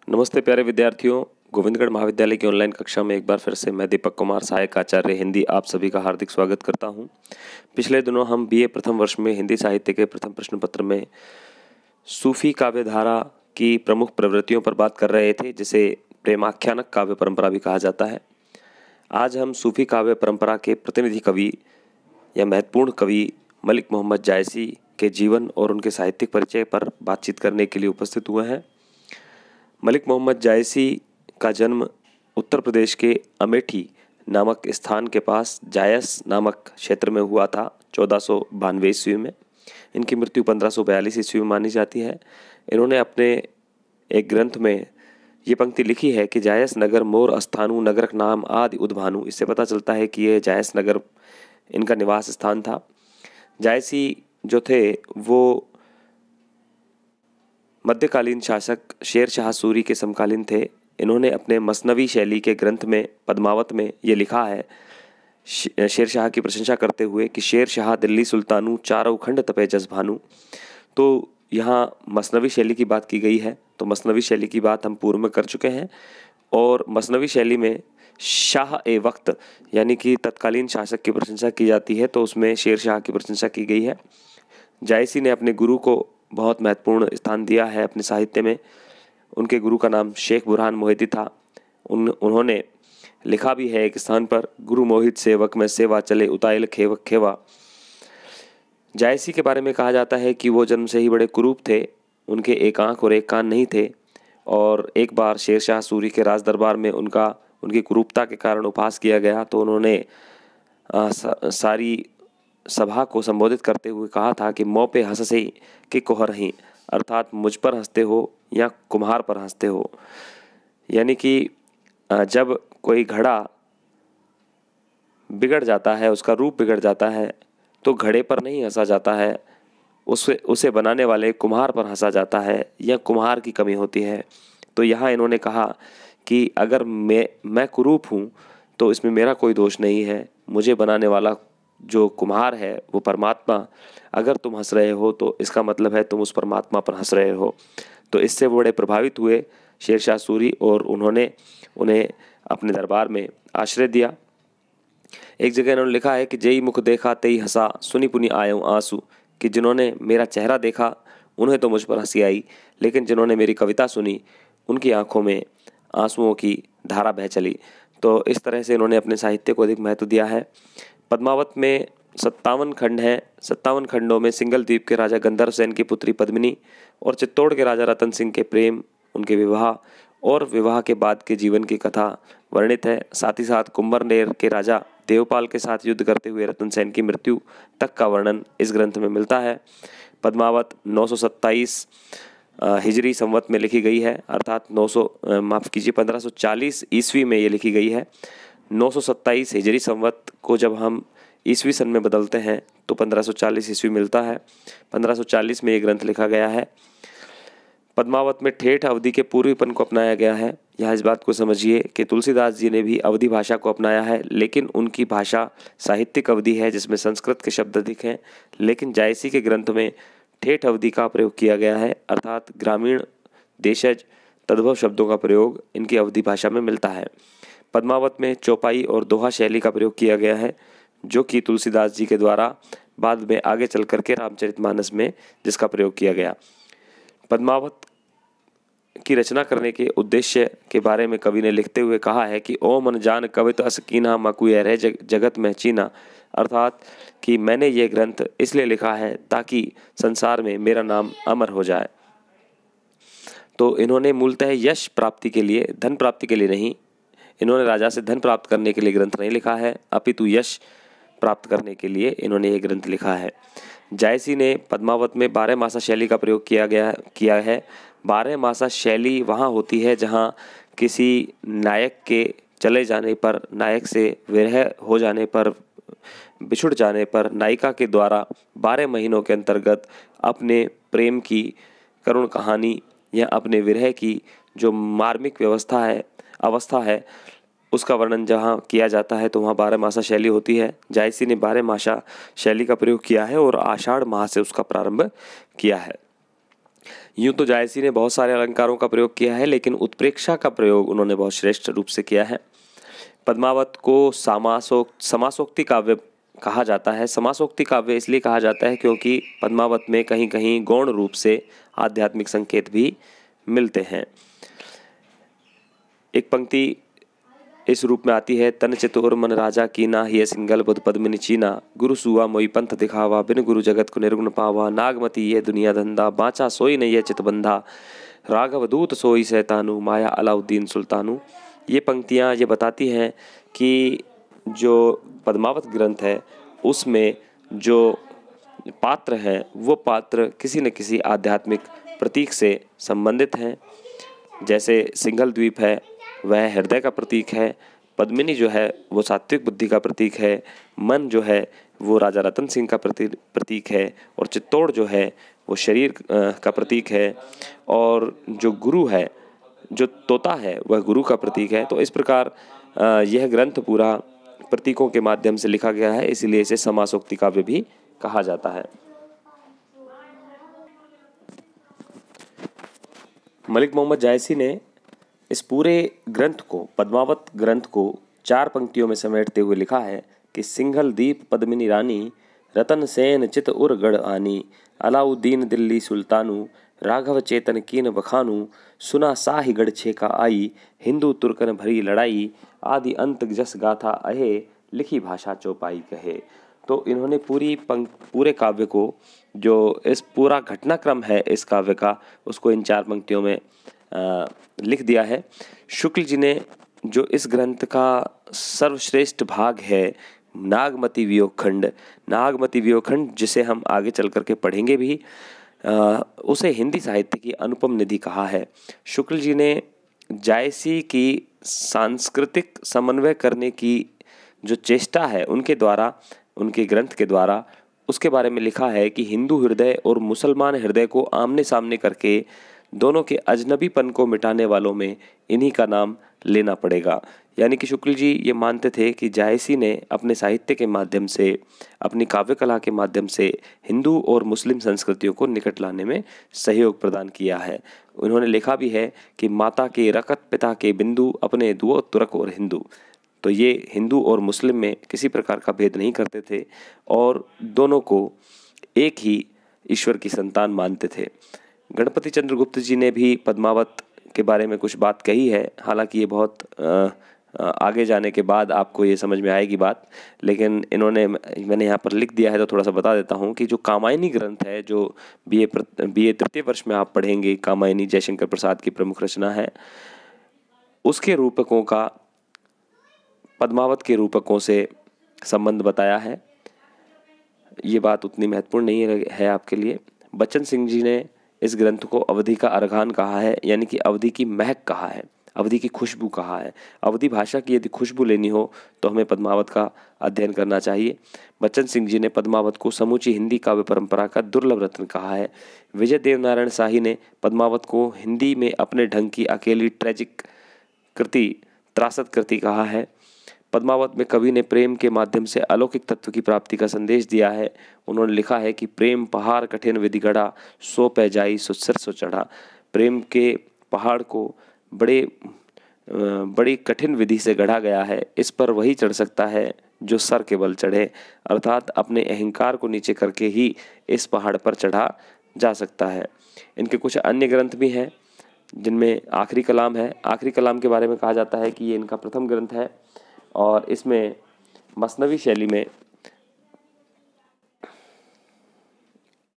नमस्ते प्यारे विद्यार्थियों। गोविंदगढ़ महाविद्यालय की ऑनलाइन कक्षा में एक बार फिर से मैं दीपक कुमार, सहायक आचार्य हिंदी, आप सभी का हार्दिक स्वागत करता हूं। पिछले दिनों हम बीए प्रथम वर्ष में हिंदी साहित्य के प्रथम प्रश्न पत्र में सूफी काव्य धारा की प्रमुख प्रवृत्तियों पर बात कर रहे थे, जिसे प्रेमाख्यानक काव्य परंपरा भी कहा जाता है। आज हम सूफी काव्य परंपरा के प्रतिनिधि कवि या महत्वपूर्ण कवि मलिक मोहम्मद जायसी के जीवन और उनके साहित्यिक परिचय पर बातचीत करने के लिए उपस्थित हुए हैं। मलिक मोहम्मद जायसी का जन्म उत्तर प्रदेश के अमेठी नामक स्थान के पास जायस नामक क्षेत्र में हुआ था 1492 ईस्वी में। इनकी मृत्यु 1542 ईस्वी में मानी जाती है। इन्होंने अपने एक ग्रंथ में ये पंक्ति लिखी है कि जायस नगर मोर स्थानु नगरक नाम आदि उद्भानु। इससे पता चलता है कि ये जायस नगर इनका निवास स्थान था। जायसी जो थे वो मध्यकालीन शासक शेर शाह सूरी के समकालीन थे। इन्होंने अपने मसनवी शैली के ग्रंथ में पद्मावत में ये लिखा है शेर शाह की प्रशंसा करते हुए कि शेर शाह दिल्ली सुल्तानू चारों खंड तपे जस भानु। तो यहाँ मसनवी शैली की बात की गई है। तो मसनवी शैली की बात हम पूर्व में कर चुके हैं और मसनवी शैली में शाह ए वक्त यानी कि तत्कालीन शासक की प्रशंसा की जाती है, तो उसमें शेर शाह की प्रशंसा की गई है। जायसी ने अपने गुरु को बहुत महत्वपूर्ण स्थान दिया है अपने साहित्य में। उनके गुरु का नाम शेख बुरहान मोहिती था। उन्होंने लिखा भी है एक स्थान पर, गुरु मोहित सेवक में सेवा चले उताइल खेवक खेवा। जायसी के बारे में कहा जाता है कि वो जन्म से ही बड़े कुरूप थे। उनके एक आंख और एक कान नहीं थे और एक बार शेर शाह सूरी के राज दरबार में उनकी कुरूपता के कारण उपहास किया गया। तो उन्होंने सारी सभा को संबोधित करते हुए कहा था कि मौ पे हंससे कि कोहर ही, अर्थात मुझ पर हंसते हो या कुम्हार पर हंसते हो। यानी कि जब कोई घड़ा बिगड़ जाता है, उसका रूप बिगड़ जाता है, तो घड़े पर नहीं हंसा जाता है, उसे बनाने वाले कुम्हार पर हंसा जाता है या कुम्हार की कमी होती है। तो यहाँ इन्होंने कहा कि अगर मैं कुरूप हूँ तो इसमें मेरा कोई दोष नहीं है, मुझे बनाने वाला जो कुम्हार है वो परमात्मा। अगर तुम हंस रहे हो तो इसका मतलब है तुम उस परमात्मा पर हंस रहे हो। तो इससे वो बड़े प्रभावित हुए शेर शाह सूरी और उन्होंने उन्हें अपने दरबार में आश्रय दिया। एक जगह इन्होंने लिखा है कि जई मुख देखा तेई हंसा सुनी पुनी आयो आंसू, कि जिन्होंने मेरा चेहरा देखा उन्हें तो मुझ पर हंसी आई, लेकिन जिन्होंने मेरी कविता सुनी उनकी आंखों में आंसुओं की धारा बह चली। तो इस तरह से इन्होंने अपने साहित्य को अधिक महत्व दिया है। पद्मावत में 57 खंड हैं। 57 खंडों में सिंगल द्वीप के राजा गंधर्व सेन की पुत्री पद्मिनी और चित्तौड़ के राजा रतन सिंह के प्रेम, उनके विवाह और विवाह के बाद के जीवन की कथा वर्णित है। साथ ही साथ कुंभरनेर के राजा देवपाल के साथ युद्ध करते हुए रतन सेन की मृत्यु तक का वर्णन इस ग्रंथ में मिलता है। पद्मावत 927 हिजरी संवत में लिखी गई है, अर्थात 1540 ईस्वी में ये लिखी गई है। 927 हिजरी संवत को जब हम ईस्वी सन में बदलते हैं तो 1540 ईस्वी मिलता है। 1540 में ये ग्रंथ लिखा गया है। पद्मावत में ठेठ अवधि के पूर्वीपन को अपनाया गया है। यहाँ इस बात को समझिए कि तुलसीदास जी ने भी अवधि भाषा को अपनाया है, लेकिन उनकी भाषा साहित्यिक अवधि है जिसमें संस्कृत के शब्द अधिक हैं। लेकिन जायसी के ग्रंथ में ठेठ अवधि का प्रयोग किया गया है, अर्थात ग्रामीण देशज तद्भव शब्दों का प्रयोग इनकी अवधि भाषा में मिलता है। पद्मावत में चौपाई और दोहा शैली का प्रयोग किया गया है, जो कि तुलसीदास जी के द्वारा बाद में आगे चल करके रामचरितमानस में जिसका प्रयोग किया गया। पद्मावत की रचना करने के उद्देश्य के बारे में कवि ने लिखते हुए कहा है कि ओ मन जान कवित असकीना मकुए रह जगत में चीना, अर्थात कि मैंने ये ग्रंथ इसलिए लिखा है ताकि संसार में मेरा नाम अमर हो जाए। तो इन्होंने मूलतः यश प्राप्ति के लिए, धन प्राप्ति के लिए नहीं, इन्होंने राजा से धन प्राप्त करने के लिए ग्रंथ नहीं लिखा है, अपितु यश प्राप्त करने के लिए इन्होंने ये ग्रंथ लिखा है। जायसी ने पद्मावत में 12 मासा शैली का प्रयोग किया है। 12 मासा शैली वहाँ होती है जहाँ किसी नायक के चले जाने पर, नायक से विरह हो जाने पर, बिछुड़ जाने पर नायिका के द्वारा 12 महीनों के अंतर्गत अपने प्रेम की करुण कहानी या अपने विरह की जो मार्मिक अवस्था है उसका वर्णन जहाँ किया जाता है तो वहाँ 12 मासा शैली होती है। जायसी ने 12 मासा शैली का प्रयोग किया है और आषाढ़ माह से उसका प्रारंभ किया है। यूँ तो जायसी ने बहुत सारे अलंकारों का प्रयोग किया है, लेकिन उत्प्रेक्षा का प्रयोग उन्होंने बहुत श्रेष्ठ रूप से किया है। पद्मावत को समासोक्ति काव्य कहा जाता है। समासोक्ति काव्य इसलिए कहा जाता है क्योंकि पद्मावत में कहीं कहीं गौण रूप से आध्यात्मिक संकेत भी मिलते हैं। एक पंक्ति इस रूप में आती है, तन चितोर मन राजा कीना, हिय सिंगल बुध पद्मिनी चीना, गुरु सुआ मोई पंथ दिखावा, बिन गुरु जगत को निर्गुण पावा, नागमती ये दुनिया धंधा, बाचा सोई नहीं ये चितबंधा, राघव दूत सोई सैतानु, माया अलाउद्दीन सुल्तानु। ये पंक्तियाँ ये बताती हैं कि जो पद्मावत ग्रंथ है उसमें जो पात्र हैं वो पात्र किसी न किसी आध्यात्मिक प्रतीक से संबंधित हैं। जैसे सिंघल द्वीप है वह हृदय का प्रतीक है, पद्मिनी जो है वो सात्विक बुद्धि का प्रतीक है, मन जो है वो राजा रतन सिंह का प्रतीक है, और चित्तौड़ जो है वो शरीर का प्रतीक है, और जो गुरु है, जो तोता है, वह गुरु का प्रतीक है। तो इस प्रकार यह ग्रंथ पूरा प्रतीकों के माध्यम से लिखा गया है, इसीलिए इसे समासोक्ति काव्य भी कहा जाता है। मलिक मोहम्मद जायसी ने इस पूरे ग्रंथ को, पद्मावत ग्रंथ को 4 पंक्तियों में समेटते हुए लिखा है कि सिंघल दीप पद्मिनी रानी, रतन सेन चित उर गढ़ आनी, अलाउद्दीन दिल्ली सुल्तानु, राघव चेतन कीन बखानु, सुना साहि गढ़ छेका आई, हिंदू तुर्कन भरी लड़ाई, आदि अंत जस गाथा अहे, लिखी भाषा चौपाई कहे। तो इन्होंने पूरे काव्य को, जो इस पूरा घटनाक्रम है इस काव्य का, उसको इन 4 पंक्तियों में लिख दिया है। शुक्ल जी ने जो इस ग्रंथ का सर्वश्रेष्ठ भाग है नागमती वियोग खंड, नागमती वियोग खंड जिसे हम आगे चल करके पढ़ेंगे भी, उसे हिंदी साहित्य की अनुपम निधि कहा है। शुक्ल जी ने जायसी की सांस्कृतिक समन्वय करने की जो चेष्टा है उनके द्वारा, उनके ग्रंथ के द्वारा, उसके बारे में लिखा है कि हिंदू हृदय और मुसलमान हृदय को आमने सामने करके दोनों के अजनबीपन को मिटाने वालों में इन्हीं का नाम लेना पड़ेगा। यानी कि शुक्ल जी ये मानते थे कि जायसी ने अपने साहित्य के माध्यम से, अपनी काव्य कला के माध्यम से हिंदू और मुस्लिम संस्कृतियों को निकट लाने में सहयोग प्रदान किया है। उन्होंने लिखा भी है कि माता के रकत पिता के बिंदु, अपने दुओ तुर्क और हिंदू। तो ये हिंदू और मुस्लिम में किसी प्रकार का भेद नहीं करते थे और दोनों को एक ही ईश्वर की संतान मानते थे। गणपति चंद्र गुप्त जी ने भी पद्मावत के बारे में कुछ बात कही है, हालांकि ये बहुत आगे जाने के बाद आपको ये समझ में आएगी बात, लेकिन मैंने यहाँ पर लिख दिया है तो थोड़ा सा बता देता हूँ कि जो कामायनी ग्रंथ है, जो बीए तृतीय वर्ष में आप पढ़ेंगे, कामायनी जयशंकर प्रसाद की प्रमुख रचना है, उसके रूपकों का पद्मावत के रूपकों से संबंध बताया है। ये बात उतनी महत्वपूर्ण नहीं है आपके लिए। बच्चन सिंह जी ने इस ग्रंथ को अवधि का अरगान कहा है, यानी कि अवधि की महक कहा है, अवधि की खुशबू कहा है। अवधि भाषा की यदि खुशबू लेनी हो तो हमें पद्मावत का अध्ययन करना चाहिए। बच्चन सिंह जी ने पद्मावत को समूची हिंदी काव्य परंपरा का दुर्लभ रत्न कहा है। विजय देवनारायण शाही ने पद्मावत को हिंदी में अपने ढंग की अकेली ट्रेजिक कृति, त्रासद कृति कहा है। पद्मावत में कवि ने प्रेम के माध्यम से अलौकिक तत्व की प्राप्ति का संदेश दिया है। उन्होंने लिखा है कि प्रेम पहाड़ कठिन विधि गढ़ा, सो पै जाई सो सिर सो चढ़ा। प्रेम के पहाड़ को बड़ी कठिन विधि से गढ़ा गया है, इस पर वही चढ़ सकता है जो सर के बल चढ़े, अर्थात अपने अहंकार को नीचे करके ही इस पहाड़ पर चढ़ा जा सकता है। इनके कुछ अन्य ग्रंथ भी हैं जिनमें आखिरी कलाम है। आखिरी कलाम के बारे में कहा जाता है कि ये इनका प्रथम ग्रंथ है और इसमें मसनवी शैली में,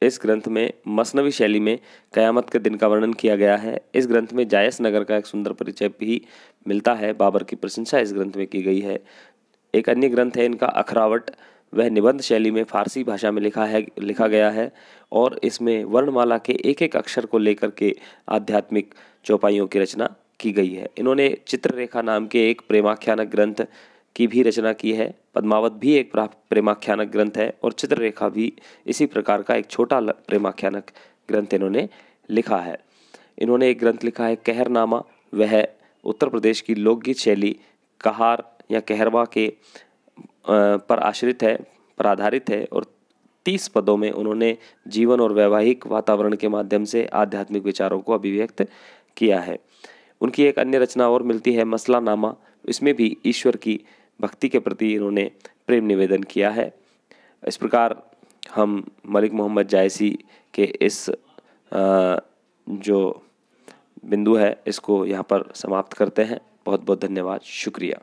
इस ग्रंथ में मसनवी शैली में कयामत के दिन का वर्णन किया गया है। इस ग्रंथ में जायस नगर का एक सुंदर परिचय भी मिलता है। बाबर की प्रशंसा इस ग्रंथ में की गई है। एक अन्य ग्रंथ है इनका अखरावट, वह निबंध शैली में फारसी भाषा में लिखा गया है और इसमें वर्णमाला के एक एक अक्षर को लेकर के आध्यात्मिक चौपाइयों की रचना की गई है। इन्होंने चित्ररेखा नाम के एक प्रेमाख्यानक ग्रंथ की भी रचना की है। पद्मावत भी एक प्रेमाख्यानक ग्रंथ है और चित्ररेखा भी इसी प्रकार का एक छोटा प्रेमाख्यानक ग्रंथ इन्होंने लिखा है। इन्होंने एक ग्रंथ लिखा है कहरनामा, वह उत्तर प्रदेश की लोकगीत शैली कहार या कहरवा के पर आधारित है और 30 पदों में उन्होंने जीवन और वैवाहिक वातावरण के माध्यम से आध्यात्मिक विचारों को अभिव्यक्त किया है। उनकी एक अन्य रचना और मिलती है मसलानामा। इसमें भी ईश्वर की भक्ति के प्रति इन्होंने प्रेम निवेदन किया है। इस प्रकार हम मलिक मोहम्मद जायसी के इस जो बिंदु है इसको यहाँ पर समाप्त करते हैं। बहुत बहुत धन्यवाद, शुक्रिया।